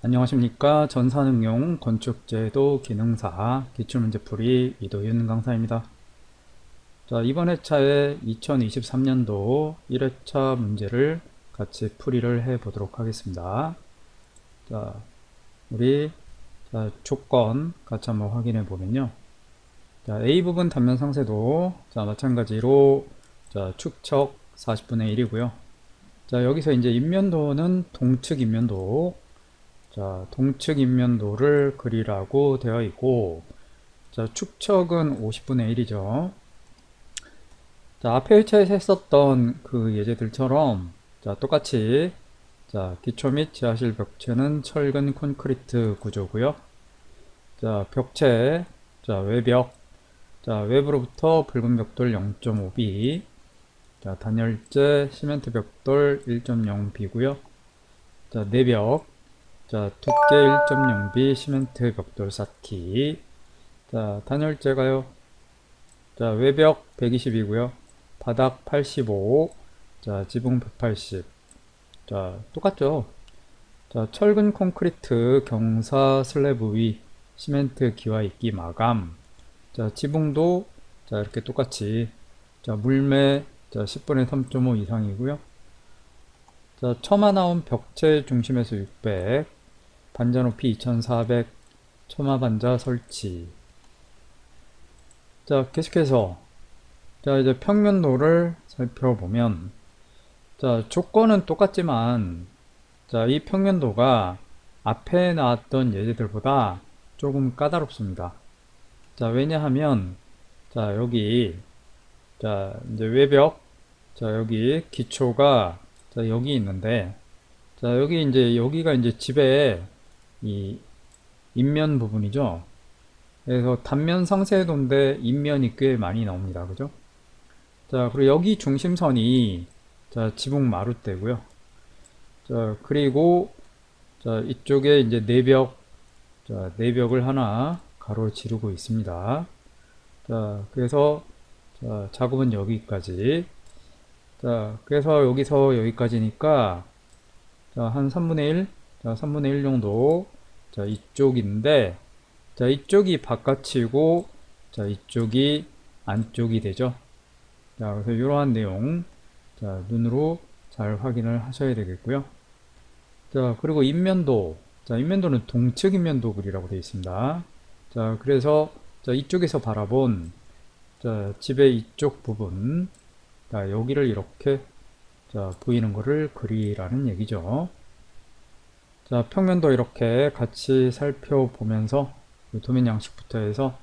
안녕하십니까. 전산응용 건축제도 기능사 기출문제풀이 이도윤 강사입니다. 자, 이번 회차에 2023년도 1회차 문제를 같이 풀이를 해 보도록 하겠습니다. 자, 우리 조건 같이 한번 확인해 보면요. 자, A 부분 단면 상세도 마찬가지로 축척 40분의 1이고요. 자, 여기서 이제 인면도는 동측 인면도, 동측 인면도를 그리라고 되어 있고, 축척은 50분의 1이죠. 앞에 회차에서 했었던 그 예제들처럼, 똑같이, 기초 및 지하실 벽체는 철근 콘크리트 구조고요. 벽체, 외벽, 외부로부터 붉은 벽돌 0.5B, 단열재 시멘트 벽돌 1.0B고요. 내벽, 두께 1.0B 시멘트 벽돌 쌓기. 단열재가요. 외벽 120이고요. 바닥 85. 지붕 180. 똑같죠. 철근 콘크리트 경사 슬래브 위 시멘트 기와 있기 마감. 지붕도 이렇게 똑같이 물매 10분의 3.5 이상이고요. 처마 나온 벽체 중심에서 600, 반자 높이 2400, 처마 반자 설치. 계속해서 이제 평면도를 살펴보면, 조건은 똑같지만 이 평면도가 앞에 나왔던 예제들보다 조금 까다롭습니다. 왜냐하면 여기 이제 외벽, 여기 기초가 여기 있는데, 여기 이제 여기가 이제 집의 이 인면 부분이죠. 그래서 단면 상세도인데 인면이 꽤 많이 나옵니다. 그죠? 그리고 여기 중심선이 지붕 마룻대고요. 그리고 이쪽에 이제 내벽을 하나 가로 지르고 있습니다. 그래서 작업은 여기까지. 그래서 여기서 여기까지니까 한 3분의 1, 3분의 1 정도 이쪽인데, 이쪽이 바깥이고 이쪽이 안쪽이 되죠. 그래서 이러한 내용 눈으로 잘 확인을 하셔야 되겠고요. 그리고 인면도는 동측 인면도 그리라고 되어 있습니다. 그래서 이쪽에서 바라본 집의 이쪽 부분, 여기를 이렇게 보이는 거를 그리라는 얘기죠. 평면도 이렇게 같이 살펴보면서 도면 양식부터 해서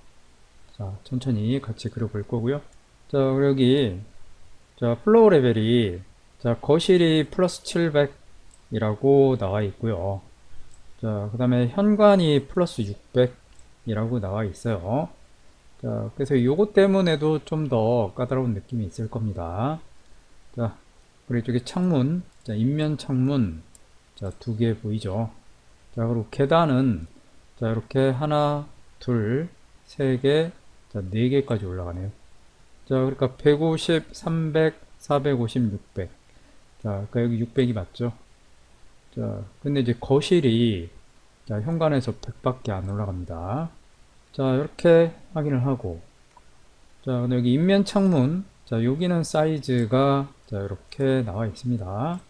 천천히 같이 그려볼 거고요. 그리고 여기 플로우 레벨이 거실이 플러스 700이라고 나와 있고요. 그 다음에 현관이 플러스 600이라고 나와 있어요. 그래서 요것 때문에도 좀 더 까다로운 느낌이 있을 겁니다. 그리고 이쪽에 창문, 인면 창문, 두 개 보이죠? 그리고 계단은, 이렇게 하나, 둘, 세 개, 네 개까지 올라가네요. 그러니까 150, 300, 450, 600. 그러니까 여기 600이 맞죠? 근데 이제 거실이, 현관에서 100밖에 안 올라갑니다. 이렇게 확인을 하고, 근데 여기 인면 창문, 여기는 사이즈가, 이렇게 나와 있습니다.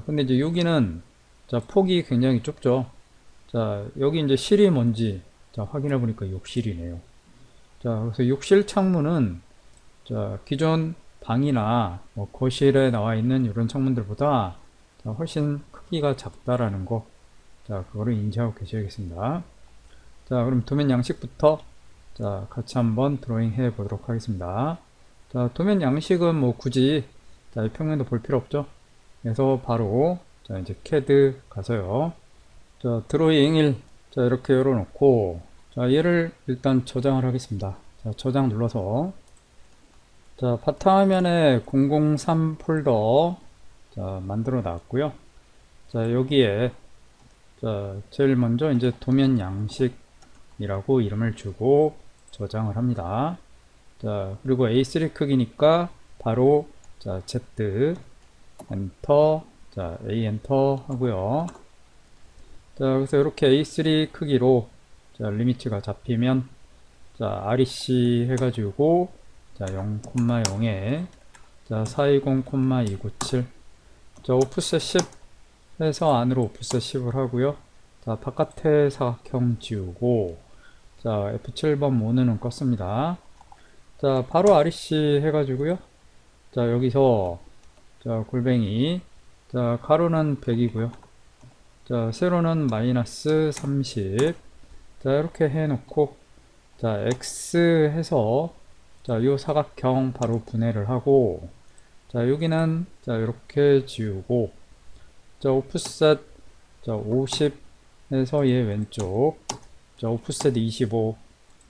근데 이제 여기는, 폭이 굉장히 좁죠. 여기 이제 실이 뭔지, 확인해 보니까 욕실이네요. 그래서 욕실 창문은, 기존 방이나 뭐 거실에 나와 있는 이런 창문들보다 훨씬 크기가 작다라는 거, 그거를 인지하고 계셔야겠습니다. 그럼 도면 양식부터 같이 한번 드로잉 해 보도록 하겠습니다. 도면 양식은 뭐 굳이 평면도 볼 필요 없죠. 그래서 바로 이제 CAD 가서요. 드로잉 1 이렇게 열어놓고, 얘를 일단 저장을 하겠습니다. 저장 눌러서, 바탕화면에 003 폴더 만들어 놨고요. 여기에 제일 먼저 이제 도면 양식이라고 이름을 주고 저장을 합니다. 그리고 A3 크기니까 바로 Z 엔터, A 엔터 하고요. 자, 그래서 이렇게 A3 크기로 자, 리미트가 잡히면 자, REC 해가지고 자, 0,0에 자, 420,297 자, 오프셋 10 해서 안으로 오프셋 10을 하고요. 자, 바깥에 사각형 지우고 자, F7번 모드는 껐습니다. 자, 바로 REC 해가지고요. 자, 여기서 자, 골뱅이 자, 가로는 100이고요. 자, 세로는 마이너스 30 자, 이렇게 해놓고 자, X 해서 자, 요 사각형 바로 분해를 하고 자, 여기는 자, 이렇게 지우고 자, 오프셋 자, 50 해서 얘 왼쪽 자, 오프셋 25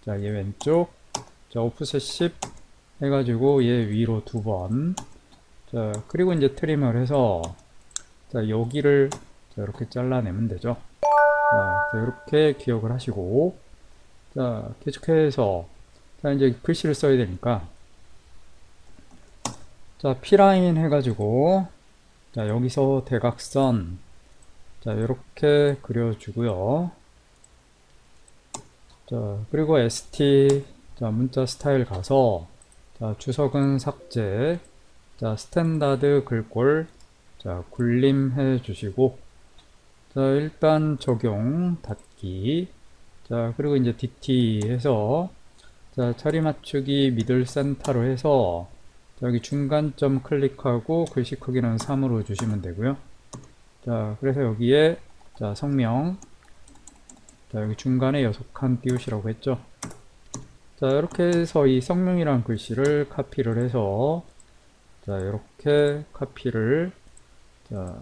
자, 얘 왼쪽 자, 오프셋 10 해가지고 얘 위로 2번 자, 그리고 이제 트림을 해서 자, 여기를 자, 이렇게 잘라내면 되죠. 자, 이렇게 기억을 하시고 자, 계속해서 자, 이제 글씨를 써야 되니까 자, P라인 해가지고 자, 여기서 대각선 자, 이렇게 그려주고요. 자, 그리고 ST 자, 문자 스타일 가서 자, 주석은 삭제 자, 스탠다드 글꼴 자, 굴림해 주시고 자, 일단 적용 닫기 자, 그리고 이제 DT 해서 자, 자리 맞추기 미들 센터로 해서 자, 여기 중간점 클릭하고 글씨 크기는 3으로 주시면 되고요. 자, 그래서 여기에 자, 성명 자, 여기 중간에 6칸 띄우시라고 했죠. 자, 이렇게 해서 이 성명이란 글씨를 카피를 해서 자, 이렇게 카피를 자,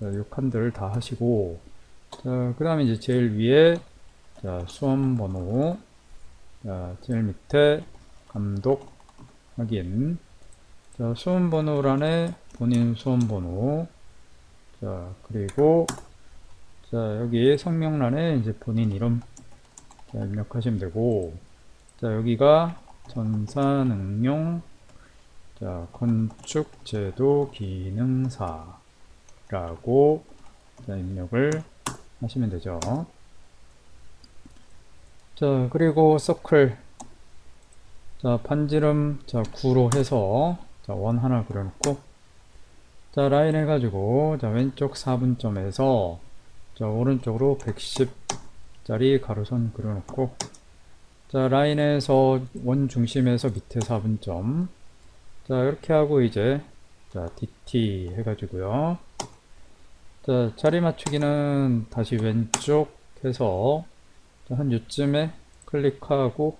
요 칸들 다 하시고 자, 그 다음에 이제 제일 위에 자, 수험 번호 자, 제일 밑에 감독 확인 자, 수험 번호란에 본인 수험 번호 자, 그리고 자, 여기 성명란에 이제 본인 이름 자, 입력하시면 되고 자, 여기가 전산응용 자, 건축제도 기능사 라고 자, 입력을 하시면 되죠. 자, 그리고 서클 자, 반지름 자, 9로 해서 자, 원 하나 그려놓고 자, 라인 해가지고 자, 왼쪽 4분점에서 자, 오른쪽으로 110짜리 가로선 그려놓고 자, 라인에서 원 중심에서 밑에 4분점 자, 이렇게 하고 이제 자, DT 해가지고요. 자, 자리 맞추기는 다시 왼쪽 해서 자, 한 요쯤에 클릭하고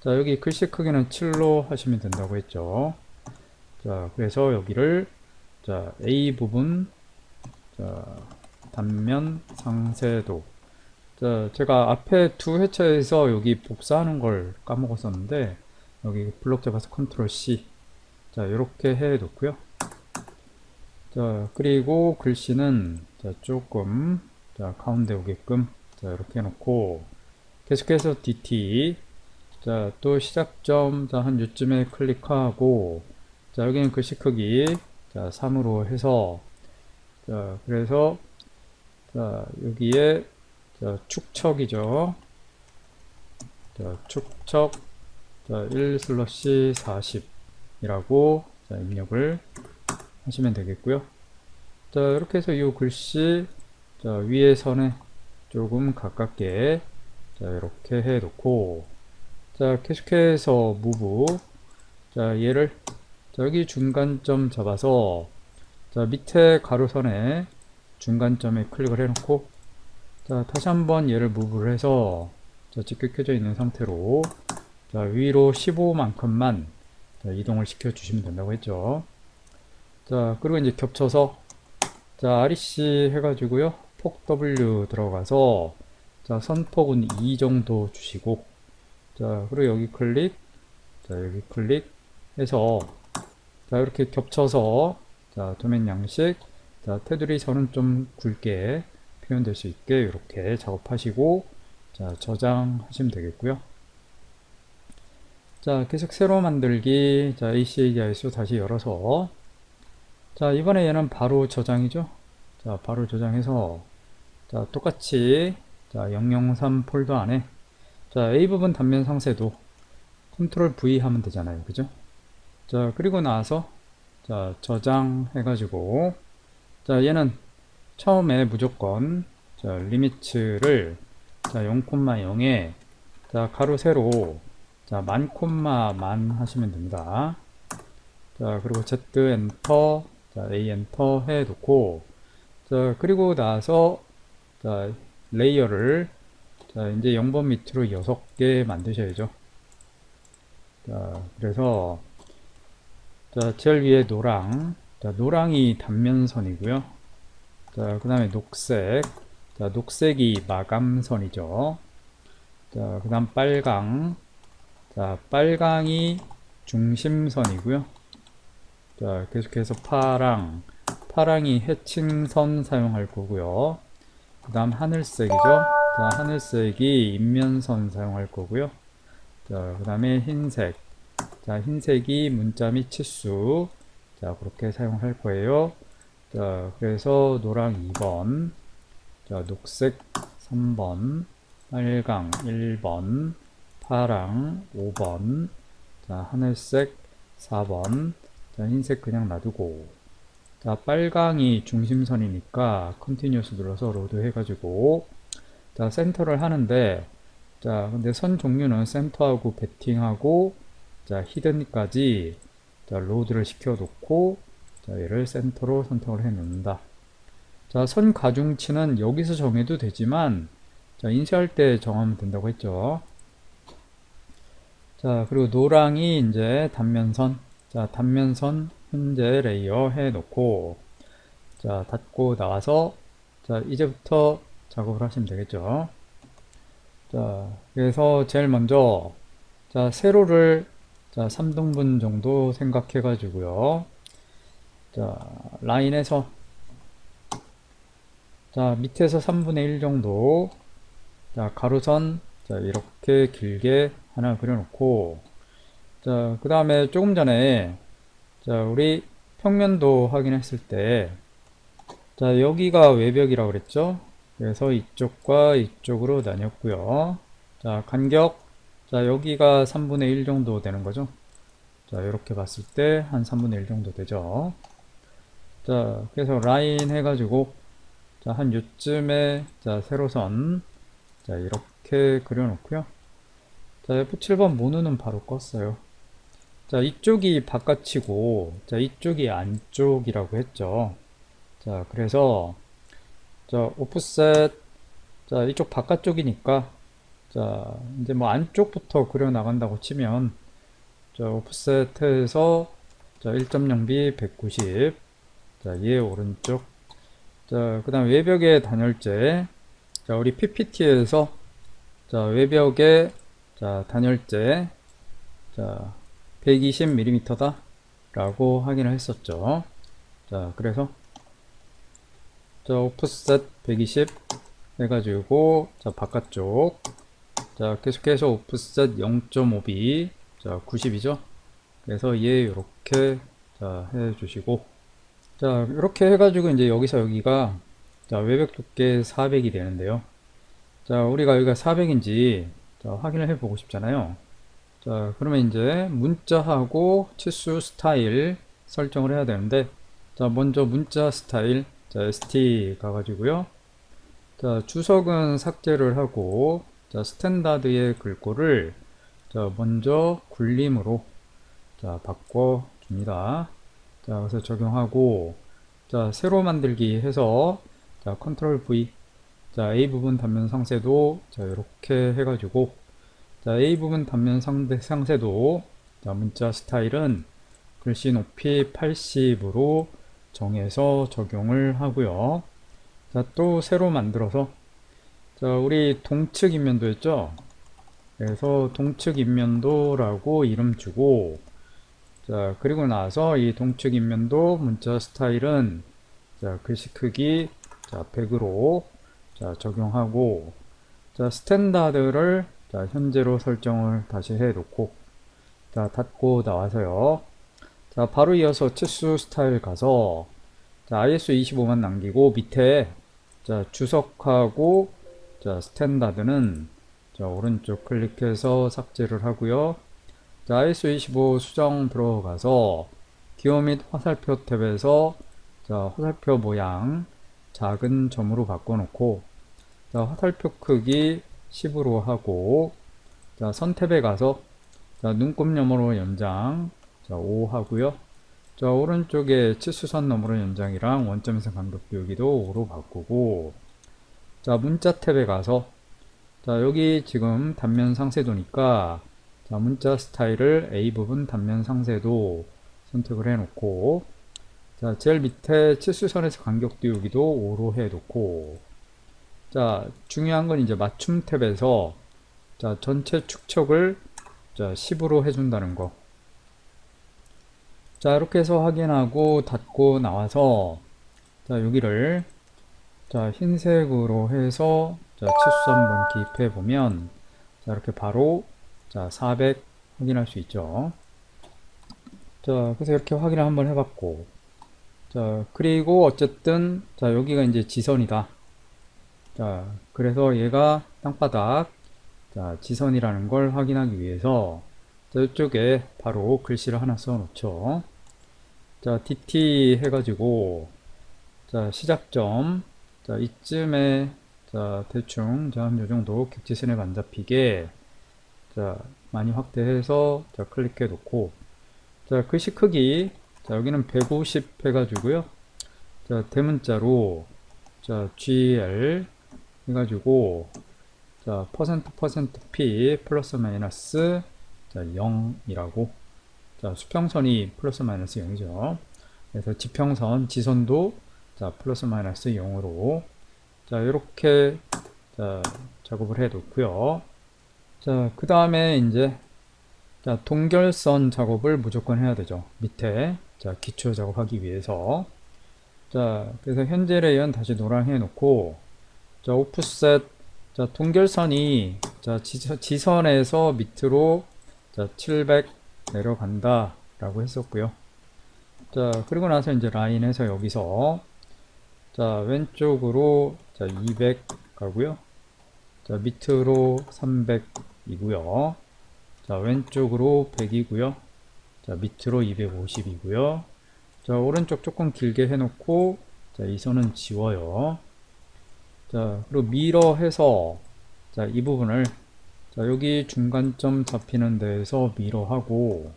자, 여기 글씨 크기는 7로 하시면 된다고 했죠. 자, 그래서 여기를 자, A 부분 자, 단면 상세도 자, 제가 앞에 두 회차에서 여기 복사하는 걸 까먹었었는데 여기 블록 잡아서 컨트롤 C 자, 이렇게 해 놓고요. 자, 그리고 글씨는 자, 조금 자, 가운데 오게끔 자, 이렇게 해놓고 계속해서 DT 자, 또 시작점 자, 한 요쯤에 클릭하고 자, 여기는 글씨 크기 자, 3으로 해서 자, 그래서 자, 여기에 자, 축척이죠. 자, 축척 자, 1/40 이라고 자, 입력을 하시면 되겠고요. 자, 이렇게 해서 이 글씨 자, 위에 선에 조금 가깝게 자, 이렇게 해 놓고 자, 계속해서 무브 자, 얘를 자, 여기 중간점 잡아서 자, 밑에 가로선에 중간점에 클릭을 해 놓고 자, 다시 한번 얘를 무브를 해서 자, 집게 켜져 있는 상태로 자, 위로 15만큼만 자, 이동을 시켜 주시면 된다고 했죠. 자, 그리고 이제 겹쳐서 자, REC 해가지고요. 폭 W 들어가서 자, 선폭은 2 정도 주시고 자, 그리고 여기 클릭 자, 여기 클릭 해서 자, 이렇게 겹쳐서 자, 도면 양식 자, 테두리 선은 좀 굵게 표현될 수 있게 이렇게 작업하시고 자, 저장하시면 되겠고요. 자, 계속 새로 만들기 자, ACAIS 다시 열어서 자, 이번에 얘는 바로 저장이죠. 자, 바로 저장해서 자, 똑같이 자, 003 폴더 안에 자, A 부분 단면 상세도 컨트롤 V 하면 되잖아요. 그죠? 자, 그리고 나서 자, 저장해 가지고 자, 얘는 처음에 무조건 자, 리미츠를 자, 0,0에 자, 가로 세로 자, 만 콤마 만 하시면 됩니다. 자, 그리고 Z 엔터 자, A 엔터 해 놓고 자, 그리고 나서 자, 레이어를 자, 이제 0번 밑으로 6개 만드셔야죠. 자, 그래서 자, 제일 위에 노랑 자, 노랑이 단면선이고요. 자, 그 다음에 녹색 자, 녹색이 마감선이죠. 자, 그 다음 빨강 자, 빨강이 중심선이고요. 자, 계속해서 파랑 파랑이 해칭선 사용할 거고요. 그 다음 하늘색이죠. 자, 하늘색이 인면선 사용할 거고요. 자, 그 다음에 흰색. 자, 흰색이 문자 및 치수. 자, 그렇게 사용할 거예요. 자, 그래서 노랑 2번. 자, 녹색 3번. 빨강 1번. 파랑 5번. 자, 하늘색 4번. 자, 흰색 그냥 놔두고. 자, 빨강이 중심선이니까 컨티뉴어스 눌러서 로드 해가지고 자, 센터를 하는데 자, 근데 선 종류는 센터하고 베팅하고 자, 히든까지 자, 로드를 시켜 놓고 자, 얘를 센터로 선택을 해 놓는다. 자, 선 가중치는 여기서 정해도 되지만 자, 인쇄할 때 정하면 된다고 했죠. 자, 그리고 노랑이 이제 단면선. 자, 단면선 현재 레이어 해 놓고 자, 닫고 나와서 자, 이제부터 작업을 하시면 되겠죠. 자, 그래서 제일 먼저 자, 세로를 자, 3등분 정도 생각해 가지고요. 자, 라인에서 자, 밑에서 3분의 1 정도 자, 가로선 자, 이렇게 길게 하나 그려 놓고 자, 그 다음에 조금 전에 자, 우리 평면도 확인했을 때 자, 여기가 외벽이라고 그랬죠. 그래서 이쪽과 이쪽으로 나뉘었고요. 자, 간격 자, 여기가 3분의 1 정도 되는 거죠. 자, 이렇게 봤을 때 한 3분의 1 정도 되죠. 자, 그래서 라인 해가지고 자, 한 요쯤에 자, 세로선 자, 이렇게 그려놓고요. 자, F7번 모누는 바로 껐어요. 자, 이쪽이 바깥이고 자, 이쪽이 안쪽이라고 했죠. 자, 그래서 자, 오프셋 자, 이쪽 바깥쪽이니까 자, 이제 뭐 안쪽부터 그려 나간다고 치면 자, 오프셋에서 자, 1.0B 190 자, 얘 오른쪽 자, 그 다음 외벽의 단열재 자, 우리 PPT에서 자, 외벽의 자, 단열재 자, 120mm다 라고 확인을 했었죠. 자, 그래서 자, 오프셋 120 해가지고 자, 바깥쪽 자, 계속해서 오프셋 0.5B 자, 90이죠. 그래서 얘 이렇게 자, 해주시고 자, 이렇게 해가지고 이제 여기서 여기가 자, 외벽 두께 400이 되는데요. 자, 우리가 여기가 400인지 자, 확인을 해 보고 싶잖아요. 자, 그러면 이제 문자하고 치수 스타일 설정을 해야 되는데 자, 먼저 문자 스타일 자, ST 가가지고요. 자, 주석은 삭제를 하고 자, 스탠다드의 글꼴을 자, 먼저 굴림으로 자, 바꿔 줍니다. 자, 그래서 적용하고 자, 세로 만들기 해서 자, 컨트롤 V 자, A 부분 단면 상세도 자, 이렇게 해가지고 자, A 부분 단면 상세도 자, 문자 스타일은 글씨 높이 80으로 정해서 적용을 하고요. 자, 또 새로 만들어서 자, 우리 동측 인면도였죠. 그래서 동측 인면도라고 이름 주고 자, 그리고 나서 이 동측 인면도 문자 스타일은 자, 글씨 크기 자, 100으로 자, 적용하고 자, 스탠다드를 자, 현재로 설정을 다시 해 놓고 자, 닫고 나와서요. 자, 바로 이어서 치수 스타일 가서 자, ISO 25만 남기고 밑에 자, 주석하고 자, 스탠다드는 자, 오른쪽 클릭해서 삭제를 하고요. 자, ISO25 수정 들어가서 기호 및 화살표 탭에서 자, 화살표 모양 작은 점으로 바꿔놓고 자, 화살표 크기 10으로 하고 자, 선 탭에 가서 자, 눈곱 너머로 연장 자, 5 하고요. 자, 오른쪽에 치수선 너머로 연장이랑 원점에서 간격 비우기도 5로 바꾸고 자, 문자 탭에 가서 자, 여기 지금 단면 상세도니까 자, 문자 스타일을 A 부분 단면 상세도 선택을 해 놓고 자, 제일 밑에 치수선에서 간격 띄우기도 5로 해 놓고 자, 중요한 건 이제 맞춤 탭에서 자, 전체 축척을 자, 10으로 해준다는 거. 자, 이렇게 해서 확인하고 닫고 나와서 자, 여기를 자, 흰색으로 해서 자, 치수 한번 기입해 보면 자, 이렇게 바로 자, 400 확인할 수 있죠. 자, 그래서 이렇게 확인을 한번 해봤고 자, 그리고 어쨌든 자, 여기가 이제 지선이다. 자, 그래서 얘가 땅바닥 자, 지선이라는 걸 확인하기 위해서 자, 이쪽에 바로 글씨를 하나 써 놓죠. 자, DT 해가지고 자, 시작점 자, 이쯤에 자, 대충 자, 한 요정도 객지선에 안 잡히게 자, 많이 확대해서 자, 클릭해 놓고 자, 글씨 크기 자, 여기는 150 해가지고요. 자, 대문자로 자, GL 해가지고 자, %p 플러스 마이너스 자, 0이라고 자, 수평선이 플러스 마이너스 0이죠. 그래서 지평선, 지선도 자, 플러스 마이너스 0으로 자, 이렇게 자, 작업을 해 놓고요. 자, 그 다음에 이제 자, 동결선 작업을 무조건 해야 되죠. 밑에 자, 기초 작업하기 위해서 자, 그래서 현재 레이어는 다시 노랑 해 놓고 자, 오프셋 자, 동결선이 자, 지선에서 밑으로 자, 700 내려간다 라고 했었고요. 자, 그리고 나서 이제 라인에서 여기서 자, 왼쪽으로 자, 200 가고요. 자, 밑으로 300이고요. 자, 왼쪽으로 100이고요. 자, 밑으로 250이고요. 자, 오른쪽 조금 길게 해놓고 자, 이 선은 지워요. 자, 그리고 미러 해서 자, 이 부분을 자, 여기 중간점 잡히는 데에서 미러 하고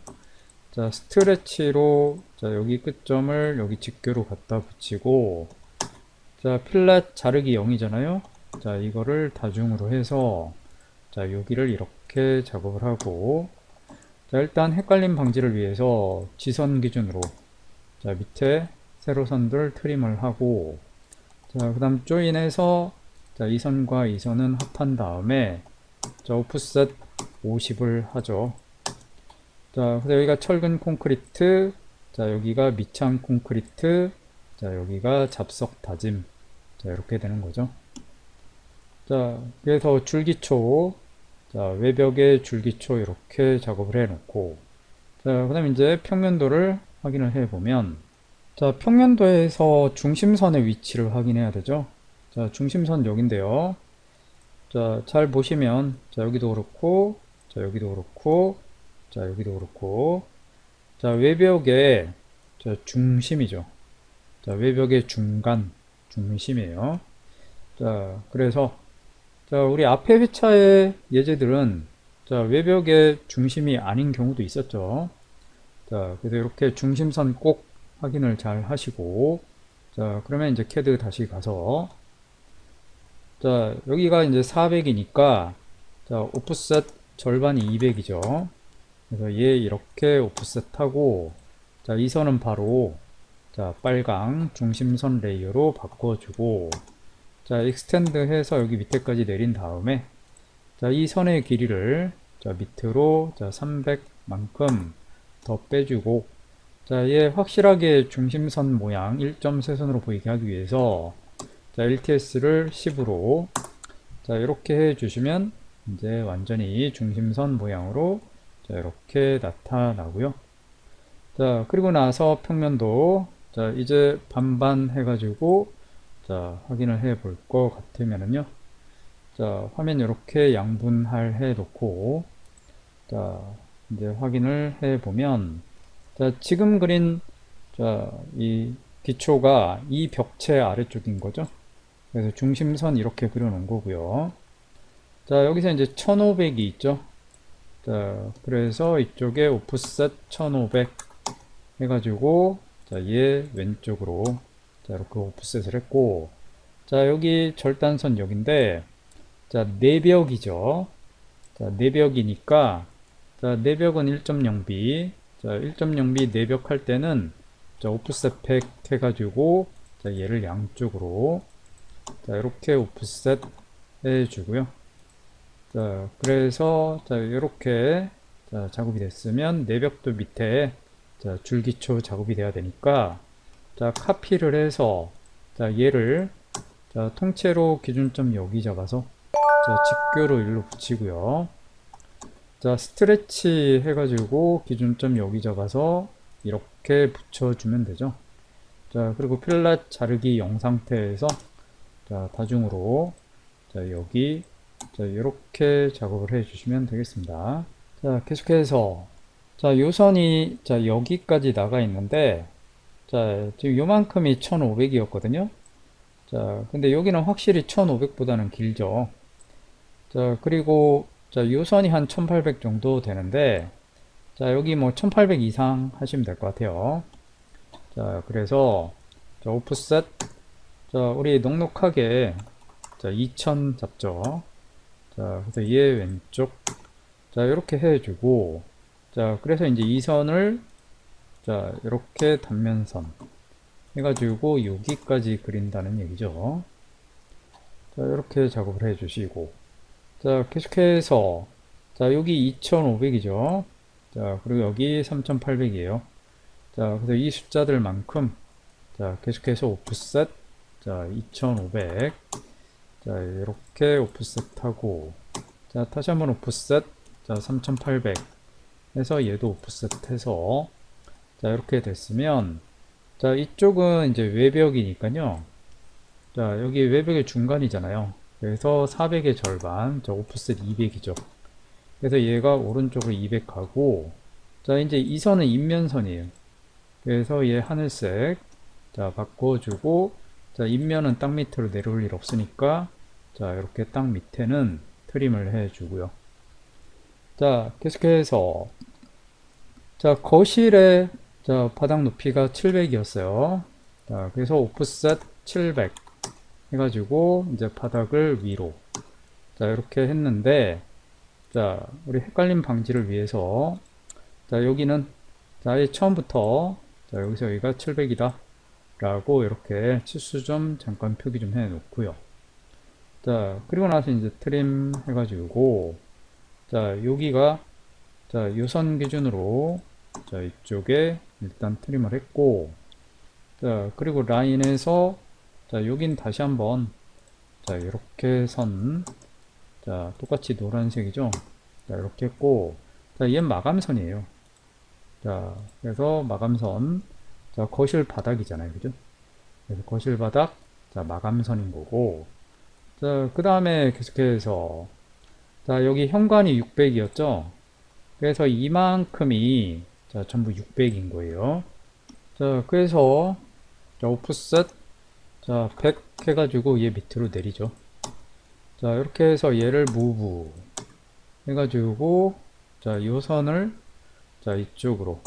자, 스트레치로 자, 여기 끝점을 여기 직교로 갖다 붙이고 자, 필렛 자르기 0이잖아요. 자, 이거를 다중으로 해서 자, 여기를 이렇게 작업을 하고 자, 일단 헷갈림 방지를 위해서 지선 기준으로 자, 밑에 세로선들 트림을 하고 자, 그 다음 조인해서 자, 이 선과 이 선은 합한 다음에 자, 오프셋 50을 하죠. 자, 그래서 여기가 철근 콘크리트 자, 여기가 밑창 콘크리트 자, 여기가 잡석 다짐 자, 이렇게 되는 거죠. 자, 그래서 줄기초 자, 외벽에 줄기초 이렇게 작업을 해 놓고 자, 그 다음 이제 평면도를 확인을 해 보면 자, 평면도에서 중심선의 위치를 확인해야 되죠. 자, 중심선 여긴데요. 자, 잘 보시면 자, 여기도 그렇고 자, 여기도 그렇고 자, 여기도 그렇고 자, 외벽의 자, 중심이죠. 자, 외벽의 중간 중심이에요. 자, 그래서 자, 우리 앞에 회차의 예제들은 자, 외벽의 중심이 아닌 경우도 있었죠. 자, 그래서 이렇게 중심선 꼭 확인을 잘 하시고 자, 그러면 이제 캐드 다시 가서 자, 여기가 이제 400이니까 자, 오프셋 절반이 200이죠. 그래서 얘 이렇게 오프셋하고 자, 이 선은 바로 자, 빨강 중심선 레이어로 바꿔주고 자, 익스텐드 해서 여기 밑에까지 내린 다음에 자, 이 선의 길이를 자, 밑으로 자, 300만큼 더 빼주고 자, 얘 확실하게 중심선 모양 1.3선으로 보이게 하기 위해서 자, LTS를 10으로 자, 이렇게 해주시면 이제 완전히 중심선 모양으로 자, 이렇게 나타나고요. 자, 그리고 나서 평면도 자, 이제 반반 해가지고 자, 확인을 해 볼 것 같으면은요. 자, 화면 이렇게 양분할 해 놓고, 자, 이제 확인을 해 보면, 자, 지금 그린, 자, 이 기초가 이 벽체 아래쪽인 거죠. 그래서 중심선 이렇게 그려 놓은 거고요. 자, 여기서 이제 1500이 있죠. 자, 그래서 이쪽에 오프셋 1500 해가지고, 자, 얘 왼쪽으로, 자, 이렇게 오프셋을 했고, 자, 여기 절단선 여기인데, 자, 내벽이죠. 자, 내벽이니까, 자, 내벽은 1.0B, 자, 1.0B 내벽 할 때는, 자, 오프셋 100 해가지고, 자, 얘를 양쪽으로, 자, 이렇게 오프셋 해주고요. 자, 그래서, 자, 이렇게, 자, 작업이 됐으면, 내벽도 밑에, 자, 줄기초 작업이 돼야 되니까, 자, 카피를 해서, 자, 얘를, 자, 통째로 기준점 여기 잡아서, 자, 직교로 일로 붙이고요. 자, 스트레치 해가지고 기준점 여기 잡아서 이렇게 붙여주면 되죠. 자, 그리고 필렛 자르기 영 상태에서, 자, 다중으로, 자, 여기, 자, 이렇게 작업을 해 주시면 되겠습니다. 자, 계속해서, 자, 요선이, 자, 여기까지 나가 있는데, 자, 지금 요만큼이 1500이었거든요. 자, 근데 여기는 확실히 1500보다는 길죠. 자, 그리고, 자, 요선이 한 1800 정도 되는데, 자, 여기 뭐 1800 이상 하시면 될 것 같아요. 자, 그래서, 자, 오프셋, 자, 우리 넉넉하게, 자, 2000 잡죠. 자, 그래서 얘 왼쪽, 자, 이렇게 해주고, 자, 그래서 이제 이 선을, 자, 이렇게 단면선 해가지고 여기까지 그린다는 얘기죠. 자, 이렇게 작업을 해주시고, 자, 계속해서, 자, 여기 2500이죠. 자, 그리고 여기 3800이에요. 자, 그래서 이 숫자들만큼, 자, 계속해서 오프셋, 자, 2500, 자, 이렇게 오프셋하고, 자, 다시 한번 오프셋, 자, 3800 해서 얘도 오프셋 해서, 자, 이렇게 됐으면, 자, 이쪽은 이제 외벽이니까요. 자, 여기 외벽의 중간이잖아요. 그래서 400의 절반, 자, 오프셋 200이죠. 그래서 얘가 오른쪽으로 200 가고, 자, 이제 이 선은 인면선이에요. 그래서 얘 하늘색, 자, 바꿔주고, 자, 인면은 땅 밑으로 내려올 일 없으니까, 자, 이렇게 땅 밑에는 트림을 해주고요. 자, 계속해서, 자, 거실에, 자, 바닥 높이가 700이었어요. 자, 그래서 오프셋 700 해가지고, 이제 바닥을 위로. 자, 이렇게 했는데, 자, 우리 헷갈림 방지를 위해서, 자, 여기는, 자, 아예 처음부터, 자, 여기서 여기가 700이다. 라고 이렇게 치수 좀 잠깐 표기 좀 해 놓고요. 자, 그리고 나서 이제 트림 해가지고, 자, 여기가, 자, 요선 기준으로, 자, 이쪽에 일단 트림을 했고, 자, 그리고 라인에서, 자, 여긴 다시 한번, 자, 이렇게 선, 자, 똑같이 노란색이죠? 자, 이렇게 했고, 자, 얘는 마감선이에요. 자, 그래서 마감선, 자, 거실 바닥이잖아요. 그죠? 그래서 거실 바닥, 자, 마감선인 거고, 자, 그 다음에 계속해서, 자, 여기 현관이 600이었죠? 그래서 이만큼이, 자, 전부 600인 거예요. 자, 그래서, 자, 오프셋, 자, 100 해가지고 얘 밑으로 내리죠. 자, 이렇게 해서 얘를 무브 해가지고, 자, 요 선을, 자, 이쪽으로,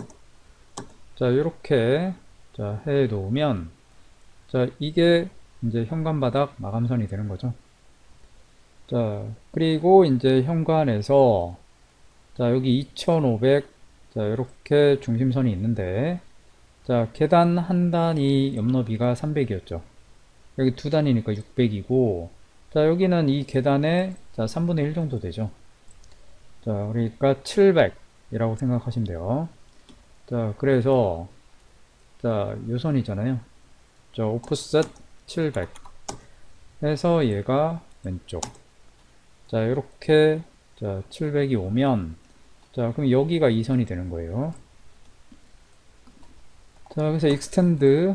자, 이렇게, 자, 해 놓으면, 자, 이게 이제 현관 바닥 마감선이 되는 거죠. 자, 그리고 이제 현관에서, 자, 여기 2500, 자, 이렇게 중심선이 있는데, 자, 계단 한 단위 옆 너비가 300이었죠. 여기 두 단위니까 600이고, 자, 여기는 이 계단에, 자, 3분의 1 정도 되죠. 자, 그러니까 700이라고 생각하시면 돼요. 자, 그래서, 자, 요 선이잖아요. 자, 오프셋 700 해서 얘가 왼쪽. 자, 이렇게, 자, 700이 오면, 자, 그럼 여기가 이 선이 되는 거예요. 자, 그래서 익스텐드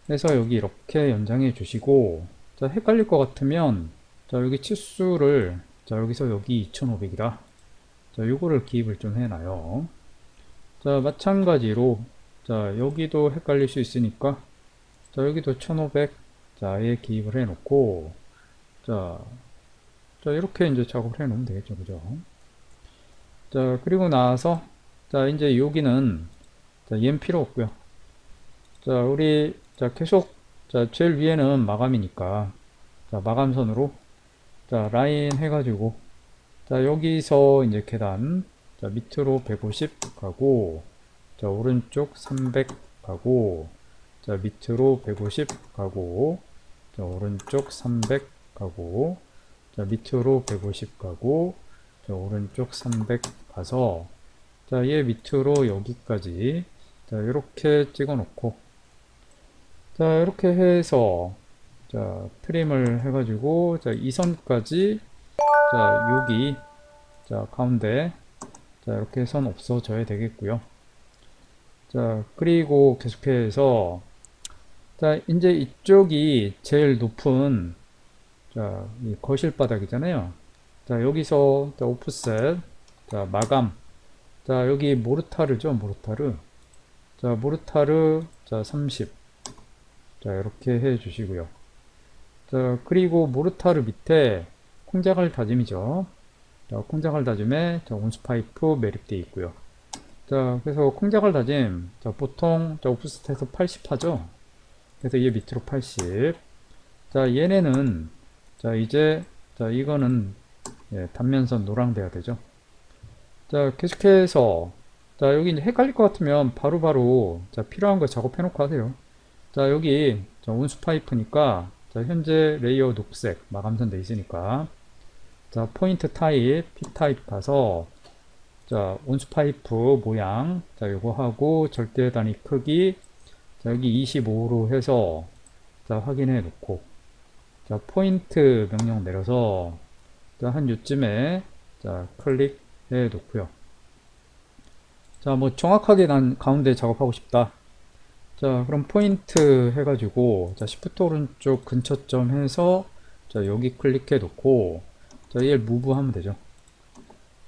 해서 여기 이렇게 연장해 주시고, 자, 헷갈릴 것 같으면, 자, 여기 치수를, 자, 여기서 여기 2500이다. 자, 요거를 기입을 좀 해놔요. 자, 마찬가지로, 자, 여기도 헷갈릴 수 있으니까, 자, 여기도 1500, 자, 아예 기입을 해놓고, 자, 자, 이렇게 이제 작업을 해놓으면 되겠죠. 그죠? 자, 그리고 나서, 자, 이제 여기는, 자, 얘는 필요 없고요. 자, 우리, 자, 계속, 자, 제일 위에는 마감이니까, 자, 마감선으로, 자, 라인 해가지고, 자, 여기서 이제 계단, 자, 밑으로 150 가고, 자, 오른쪽 300 가고, 자, 밑으로 150 가고, 자, 오른쪽 300 가고, 자, 밑으로 150 가고, 자, 오른쪽 300 가서, 자, 얘 밑으로 여기까지, 자, 이렇게 찍어 놓고, 자, 이렇게 해서, 자, 트림을 해가지고, 자, 이 선까지, 자, 여기, 자, 가운데, 자, 이렇게 선 없어져야 되겠고요. 자, 그리고 계속해서, 자, 이제 이쪽이 제일 높은, 자, 이 거실 바닥이잖아요. 자, 여기서, 자, 오프셋, 자, 마감. 자, 여기 모르타르죠, 모르타르. 자, 모르타르, 자, 30. 자, 이렇게 해 주시고요. 자, 그리고 모르타르 밑에 콩자갈 다짐이죠. 자, 콩자갈 다짐에, 자, 온수 파이프 매립되어 있고요. 자, 그래서 콩자갈 다짐, 자, 보통, 자, 오프셋에서 80 하죠. 그래서 얘 밑으로 80. 자, 얘네는, 자, 이제, 자, 이거는, 예, 단면선 노랑돼야 되죠. 자, 계속해서, 자, 여기 이제 헷갈릴 것 같으면 바로바로, 자, 필요한 거 작업해 놓고 하세요. 자, 여기, 자, 온수 파이프니까, 자, 현재 레이어 녹색, 마감선 돼 있으니까, 자, 포인트 타입, P 타입 가서, 자, 온수 파이프 모양, 자, 요거 하고, 절대 단위 크기, 자, 여기 25로 해서, 자, 확인해 놓고, 자, 포인트 명령 내려서, 자, 한 요쯤에, 자, 클릭해 놓고요. 자, 뭐, 정확하게 난 가운데 작업하고 싶다. 자, 그럼 포인트 해가지고, 자, 시프트 오른쪽 근처점 해서, 자, 여기 클릭해 놓고, 자, 얘를 무브 하면 되죠.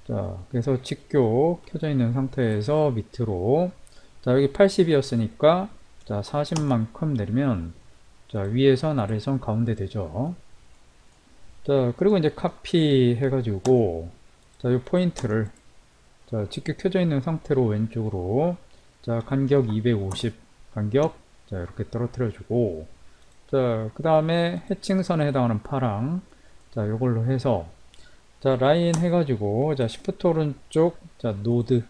자, 그래서 직교 켜져 있는 상태에서 밑으로, 자, 여기 80이었으니까, 자, 40만큼 내리면, 자, 위에선 아래선 가운데 되죠. 자, 그리고 이제 카피 해가지고, 자, 이 포인트를, 자, 직교 켜져 있는 상태로 왼쪽으로, 자, 간격 250, 간격, 자, 이렇게 떨어뜨려주고, 자, 그 다음에 해칭선에 해당하는 파랑, 자, 요걸로 해서, 자, 라인 해가지고, 자, 시프트 오른쪽, 자, 노드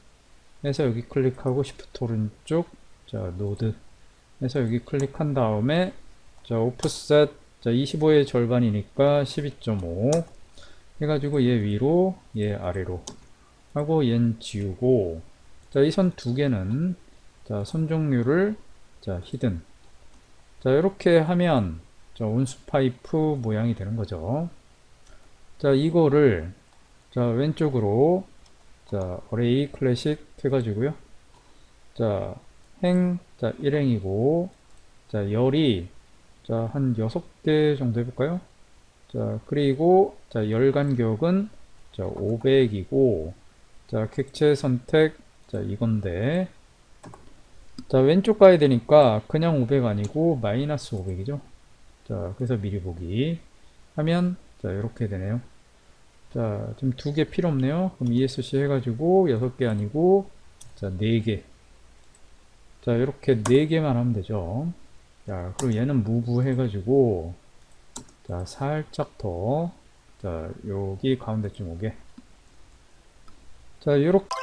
해서 여기 클릭하고, 시프트 오른쪽, 자, 노드 해서 여기 클릭한 다음에, 자, 오프셋, 자, 25의 절반이니까 12.5 해가지고 얘 위로, 얘 아래로 하고 얜 지우고, 자, 이 선 두 개는, 자, 선 종류를, 자, 히든. 자, 이렇게 하면, 자, 온수 파이프 모양이 되는 거죠. 자, 이거를, 자, 왼쪽으로, 자, 어레이 클래식 해가지고요. 자, 자, 1행이고, 자, 열이, 자, 한 6개 정도 해볼까요? 자, 그리고, 자, 열 간격은, 자, 500이고, 자, 객체 선택, 자, 이건데, 자, 왼쪽 가야 되니까 그냥 500 아니고 마이너스 500이죠. 자, 그래서 미리 보기 하면, 자, 이렇게 되네요. 자, 지금 2개 필요 없네요. 그럼 ESC 해가지고 6개 아니고, 자, 4개. 자, 이렇게 4개만 하면 되죠. 자, 그리고 얘는 무브 해가지고, 자, 살짝 더, 자, 여기 가운데쯤 오게. 자, 요렇게.